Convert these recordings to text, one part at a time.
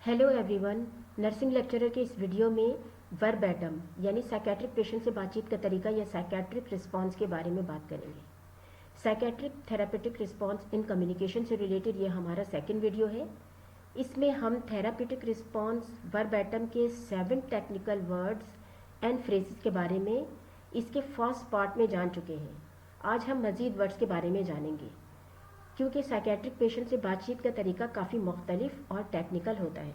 Hello everyone. Nursing lecturer के इस video में वर्बैटम यानी साइकेट्रिक पेशेंट से बातचीत का तरीका या साइकेट्रिक रिस्पांस के बारे में बात करेंगे। Psychiatric therapeutic response in communication से रिलेटेड ये हमारा सेकंड वीडियो है। इसमें हम थेरापेटिक रिस्पांस वर्बैटम के 7 टेक्निकल वर्ड्स एंड फ्रेजेस के बारे में इसके फर्स्ट पार्ट में जान चुके हैं। आज हम मज़ीद वर्ड्स के बारे में जानेंगे, क्योंकि साइकेट्रिक पेशेंट से बातचीत का तरीका काफ़ी मुख्तलिफ और टेक्निकल होता है।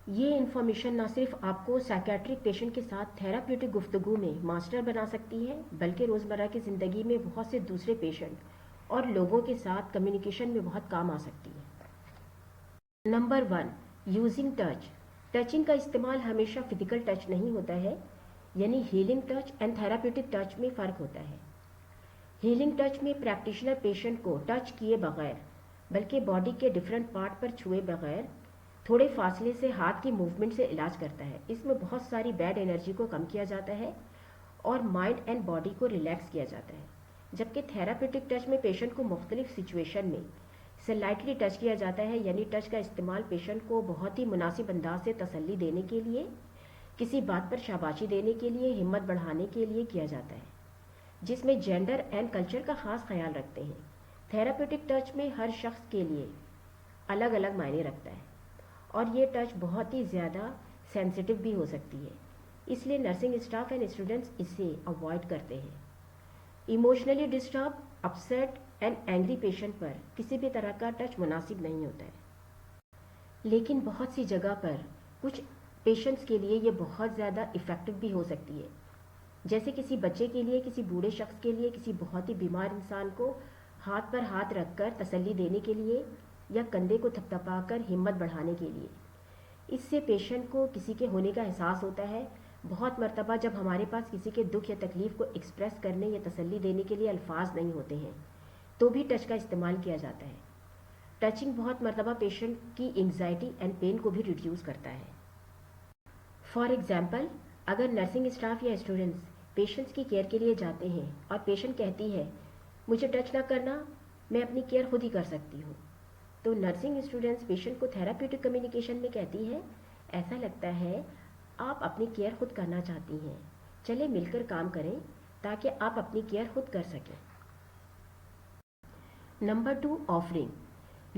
ये इन्फॉर्मेशन न सिर्फ आपको साइकेट्रिक पेशेंट के साथ थेराप्यूटिक गुफ्तगू में मास्टर बना सकती है, बल्कि रोज़मर्रा की ज़िंदगी में बहुत से दूसरे पेशेंट और लोगों के साथ कम्युनिकेशन में बहुत काम आ सकती है। Number 1, using touch. टचिंग का इस्तेमाल हमेशा फिजिकल टच नहीं होता है, यानी healing touch and therapeutic touch में फ़र्क होता है। हीलिंग टच में प्रैक्टिशनर पेशेंट को टच किए बगैर, बल्कि बॉडी के डिफरेंट पार्ट पर छुए बगैर थोड़े फासले से हाथ की मूवमेंट से इलाज करता है। इसमें बहुत सारी बैड एनर्जी को कम किया जाता है और माइंड एंड बॉडी को रिलैक्स किया जाता है। जबकि थेराप्यूटिक टच में पेशेंट को मुख्तलिफ सिचुएशन में स्लाइटली टच किया जाता है, यानी टच का इस्तेमाल पेशेंट को बहुत ही मुनासिब अंदाज से तसल्ली देने के लिए, किसी बात पर शाबाशी देने के लिए, हिम्मत बढ़ाने के लिए किया जाता है, जिसमें जेंडर एंड कल्चर का ख़ास ख्याल रखते हैं। थेराप्यूटिक टच में हर शख्स के लिए अलग अलग मायने रखता है और ये टच बहुत ही ज़्यादा सेंसिटिव भी हो सकती है, इसलिए नर्सिंग स्टाफ एंड स्टूडेंट्स इसे अवॉइड करते हैं। Emotionally disturb, upset and angry patient पर किसी भी तरह का टच मुनासिब नहीं होता है, लेकिन बहुत सी जगह पर कुछ पेशेंट्स के लिए ये बहुत ज़्यादा इफ़ेक्टिव भी हो सकती है। जैसे किसी बच्चे के लिए, किसी बूढ़े शख्स के लिए, किसी बहुत ही बीमार इंसान को हाथ पर हाथ रखकर तसल्ली देने के लिए या कंधे को थपथपाकर हिम्मत बढ़ाने के लिए। इससे पेशेंट को किसी के होने का एहसास होता है। बहुत मर्तबा जब हमारे पास किसी के दुख या तकलीफ़ को एक्सप्रेस करने या तसल्ली देने के लिए अल्फाज नहीं होते हैं, तो भी टच का इस्तेमाल किया जाता है। टचिंग बहुत मर्तबा पेशेंट की एंग्जाइटी एंड पेन को भी रिड्यूस करता है। फॉर एग्ज़ाम्पल, अगर नर्सिंग स्टाफ या स्टूडेंट्स पेशेंट्स की केयर के लिए जाते हैं और पेशेंट कहती है मुझे टच ना करना, मैं अपनी केयर खुद ही कर सकती हूँ, तो नर्सिंग स्टूडेंट्स पेशेंट को थेराप्यूटिक कम्युनिकेशन में कहती है ऐसा लगता है आप अपनी केयर खुद करना चाहती हैं, चले मिलकर काम करें ताकि आप अपनी केयर खुद कर सकें। Number 2, offering.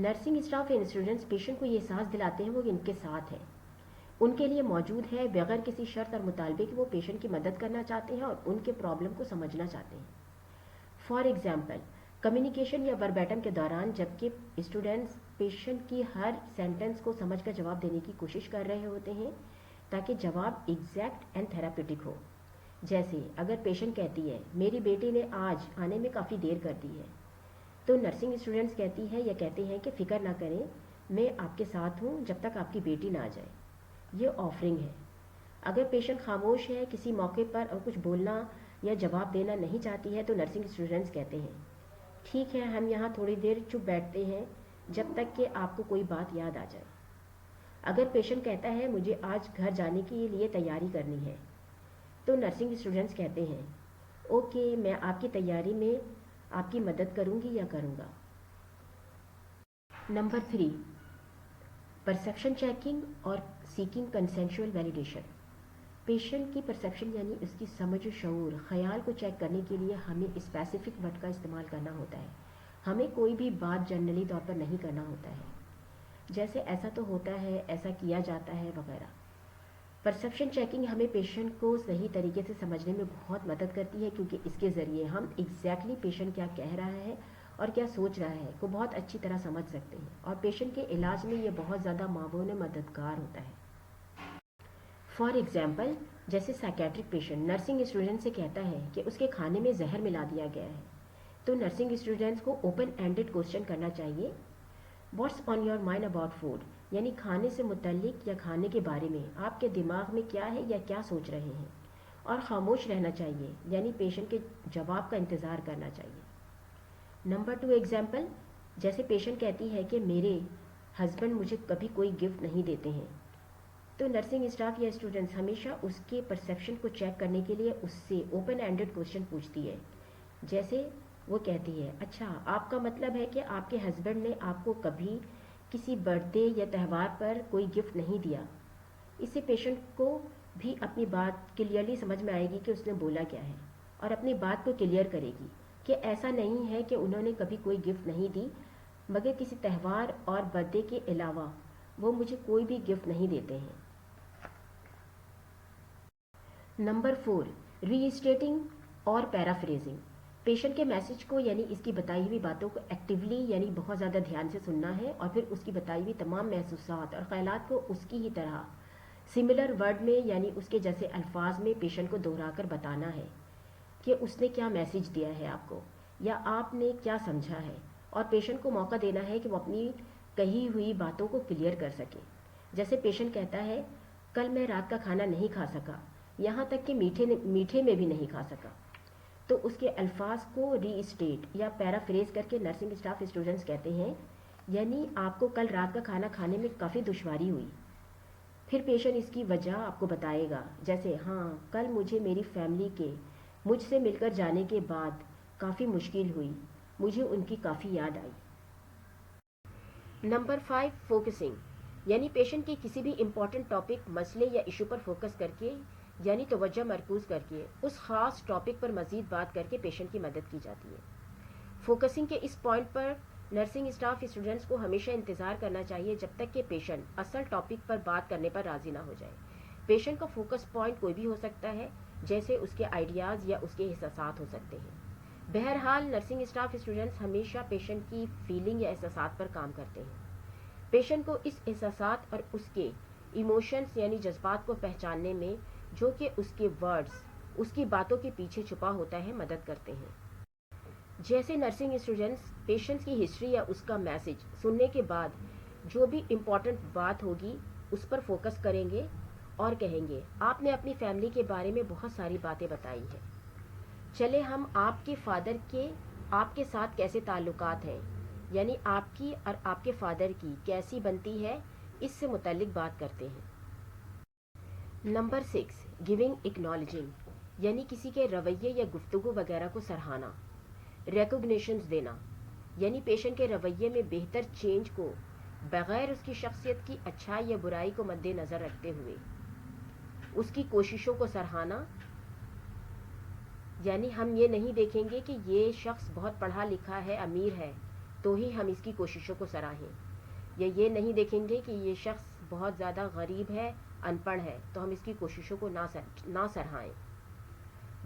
Nursing staff and students patient को ये एहसास दिलाते हैं वो इनके साथ है, उनके लिए मौजूद है, बगैर किसी शर्त और मुतालबे कि वो पेशेंट की मदद करना चाहते हैं और उनके प्रॉब्लम को समझना चाहते हैं। फॉर एग्ज़ाम्पल, कम्युनिकेशन या वर्बैटम के दौरान जबकि स्टूडेंट्स पेशेंट की हर सेंटेंस को समझकर जवाब देने की कोशिश कर रहे होते हैं ताकि जवाब एग्जैक्ट एंड थेरापेटिक हो। जैसे अगर पेशेंट कहती है मेरी बेटी ने आज आने में काफ़ी देर कर दी है, तो नर्सिंग स्टूडेंट्स कहती है या कहते हैं कि फ़िक्र ना करें, मैं आपके साथ हूँ जब तक आपकी बेटी ना आ जाए। ये ऑफरिंग है। अगर पेशेंट खामोश है, किसी मौके पर और कुछ बोलना या जवाब देना नहीं चाहती है, तो नर्सिंग स्टूडेंट्स कहते हैं ठीक है, हम यहाँ थोड़ी देर चुप बैठते हैं जब तक कि आपको कोई बात याद आ जाए। अगर पेशेंट कहता है मुझे आज घर जाने के लिए तैयारी करनी है, तो नर्सिंग स्टूडेंट्स कहते हैं ओके, मैं आपकी तैयारी में आपकी मदद करूँगी या करूँगा। नंबर 3, परसेप्शन चेकिंग और सीकिंग कंसेंशुअल वैलिडेशन। पेशेंट की परसेप्शन यानी उसकी समझ, शऊर, ख्याल को चेक करने के लिए हमें स्पेसिफिक वर्ड का इस्तेमाल करना होता है। हमें कोई भी बात जनरली तौर पर नहीं करना होता है, जैसे ऐसा तो होता है, ऐसा किया जाता है वगैरह। परसेप्शन चेकिंग हमें पेशेंट को सही तरीके से समझने में बहुत मदद करती है, क्योंकि इसके ज़रिए हम एग्जैक्टली पेशेंट क्या कह रहा है और क्या सोच रहा है को बहुत अच्छी तरह समझ सकते हैं, और पेशेंट के इलाज में ये बहुत ज़्यादा मावून मददगार होता है। फॉर एग्ज़ाम्पल, जैसे साइकेट्रिक पेशेंट नर्सिंग स्टूडेंट से कहता है कि उसके खाने में जहर मिला दिया गया है, तो नर्सिंग स्टूडेंट्स को ओपन एंडेड क्वेश्चन करना चाहिए। What's on your mind about food, यानी खाने से मुतल्लिक या खाने के बारे में आपके दिमाग में क्या है या क्या सोच रहे हैं, और खामोश रहना चाहिए, यानी पेशेंट के जवाब का इंतज़ार करना चाहिए। नंबर 2 एग्ज़ाम्पल, जैसे पेशेंट कहती है कि मेरे हस्बैंड मुझे कभी कोई गिफ्ट नहीं देते हैं, तो नर्सिंग स्टाफ या स्टूडेंट्स हमेशा उसके परसेप्शन को चेक करने के लिए उससे ओपन एंडेड क्वेश्चन पूछती है। जैसे वो कहती है अच्छा, आपका मतलब है कि आपके हस्बैंड ने आपको कभी کسی برتھ ڈے یا تہوار پر کوئی گفٹ نہیں دیا، اس سے پیشنٹ کو بھی اپنی بات کلیئرلی سمجھ میں آئے گی کہ اس نے بولا کیا ہے، اور اپنی بات کو کلیئر کرے گی کہ ایسا نہیں ہے کہ انہوں نے کبھی کوئی گفٹ نہیں دی، مگر کسی تہوار اور برتھ ڈے کے علاوہ وہ مجھے کوئی بھی گفٹ نہیں دیتے ہیں۔ نمبر 4، ری اسٹیٹنگ اور پیرافریزنگ۔ پیشنٹ کے میسج کو یعنی اس کی بتائی ہوئی باتوں کو ایکٹیولی یعنی بہت زیادہ دھیان سے سننا ہے، اور پھر اس کی بتائی ہوئی تمام محسوسات اور خیالات کو اس کی ہی طرح سملر ورڈ میں یعنی اس کے جیسے الفاظ میں پیشنٹ کو دہرا کر بتانا ہے کہ اس نے کیا میسج دیا ہے آپ کو، یا آپ نے کیا سمجھا ہے، اور پیشنٹ کو موقع دینا ہے کہ وہ اپنی کہی ہوئی باتوں کو کلیئر کر سکے۔ جیسے پیشنٹ کہتا ہے کل میں رات کا کھانا نہیں کھا سکا، یہاں تک کہ میٹھے میں بھی نہیں کھا سکا، تو اس کے الفاظ کو ری اسٹیٹ یا پیرافریز کر کے نرسنگ اسٹاف اسٹوڈنٹس کہتے ہیں، یعنی آپ کو کل رات کا کھانا کھانے میں کافی دشواری ہوئی۔ پھر پیشنٹ اس کی وجہ آپ کو بتائے گا، جیسے ہاں کل مجھے میری فیملی کے مجھ سے مل کر جانے کے بعد کافی مشکل ہوئی، مجھے ان کی کافی یاد آئی۔ نمبر 5، فوکسنگ، یعنی پیشنٹ کے کسی بھی امپورٹنٹ ٹاپک، مسئلے یا ایشو پر فوکس کر کے یعنی توجہ مرکوز کر کے اس خاص ٹاپک پر مزید بات کر کے پیشنٹ کی مدد کی جاتی ہے۔ فوکسنگ کے اس پوائنٹ پر نرسنگ اسٹاف اسٹوڈنٹس کو ہمیشہ انتظار کرنا چاہیے جب تک کہ پیشنٹ اصل ٹاپک پر بات کرنے پر راضی نہ ہو جائے۔ پیشنٹ کا فوکس پوائنٹ کوئی بھی ہو سکتا ہے، جیسے اس کے آئیڈیاز یا اس کے احساسات ہو سکتے ہیں۔ بہرحال نرسنگ اسٹاف اسٹوڈنٹس ہمیشہ پیشنٹ کی فیلنگ یا احساسات پر کام کرتے ہیں۔ پیشنٹ کو اس احساسات اور اس کے ایموشنز یعنی جذبات کو پہچاننے میں جو کہ اس کے ورڈز، اس کی باتوں کے پیچھے چھپا ہوتا ہے، مدد کرتے ہیں۔ جیسے نرسنگ اسٹوڈنٹس پیشنٹ کی ہسٹری یا اس کا میسج سننے کے بعد جو بھی امپورٹنٹ بات ہوگی اس پر فوکس کریں گے اور کہیں گے آپ نے اپنی فیملی کے بارے میں بہت ساری باتیں بتائی ہیں، چلے ہم آپ کے فادر کے آپ کے ساتھ کیسے تعلقات ہیں، یعنی آپ کی اور آپ کے فادر کی کیسی بنتی ہے، اس سے متعلق بات کرتے ہیں۔ نمبر 6، گیونگ اکنالجنگ، یعنی کسی کے رویے یا گفتگو وغیرہ کو سراہنا، ریکوگنیشنز دینا، یعنی پیشنٹ کے رویے میں بہتر چینج کو بغیر اس کی شخصیت کی اچھائی یا برائی کو مد نظر رکھتے ہوئے اس کی کوششوں کو سراہنا، یعنی ہم یہ نہیں دیکھیں گے کہ یہ شخص بہت پڑھا لکھا ہے، امیر ہے، تو ہی ہم اس کی کوششوں کو سراہیں، یا یہ نہیں دیکھیں گے کہ یہ شخص بہت زیادہ غریب ہے، ان پڑھ ہے، تو ہم اس کی کوششوں کو نہ سراہیں،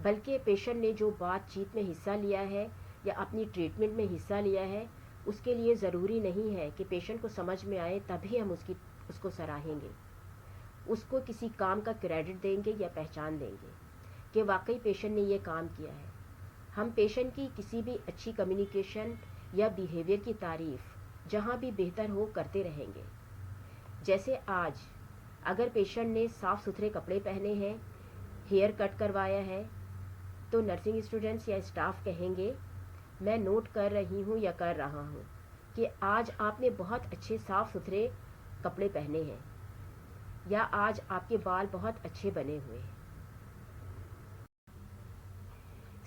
بلکہ پیشنٹ نے جو بات چیت میں حصہ لیا ہے یا اپنی ٹریٹمنٹ میں حصہ لیا ہے، اس کے لیے ضروری نہیں ہے کہ پیشنٹ کو سمجھ میں آئے تبھی ہم اس کو سراہیں گے، اس کو کسی کام کا کریڈٹ دیں گے یا پہچان دیں گے کہ واقعی پیشنٹ نے یہ کام کیا ہے۔ ہم پیشنٹ کی کسی بھی اچھی کمیونیکیشن یا بیہیویئر کی تعریف جہاں بھی بہتر ہو کرتے رہیں گے۔ جیسے آج اگر پیشنٹ نے صاف ستھرے کپڑے پہنے ہیں، ہیئر کٹ کروایا ہے، تو نرسنگ اسٹوڈنٹس یا اسٹاف کہیں گے میں نوٹ کر رہی ہوں یا کر رہا ہوں کہ آج آپ نے بہت اچھے صاف ستھرے کپڑے پہنے ہیں، یا آج آپ کے بال بہت اچھے بنے ہوئے ہیں۔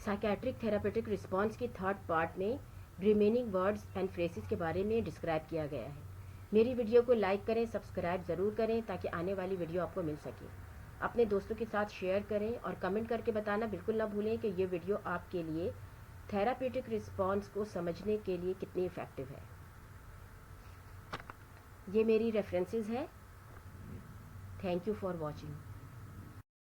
سائیکیٹرک تھراپیوٹک رسپانس کی تھرڈ پارٹ میں ریمیننگ ورڈز اینڈ فریسز کے بارے میں ڈسکرائب کیا گیا ہے۔ میری ویڈیو کو لائک کریں، سبسکرائب ضرور کریں تاکہ آنے والی ویڈیو آپ کو مل سکے۔ اپنے دوستوں کے ساتھ شیئر کریں اور کمنٹ کر کے بتانا بالکل نہ بھولیں کہ یہ ویڈیو آپ کے لیے تھراپیوٹک رسپانس کو سمجھنے کے لیے کتنی افیکٹو ہے۔ یہ میری ریفرنسز ہے۔ Thank you for watching.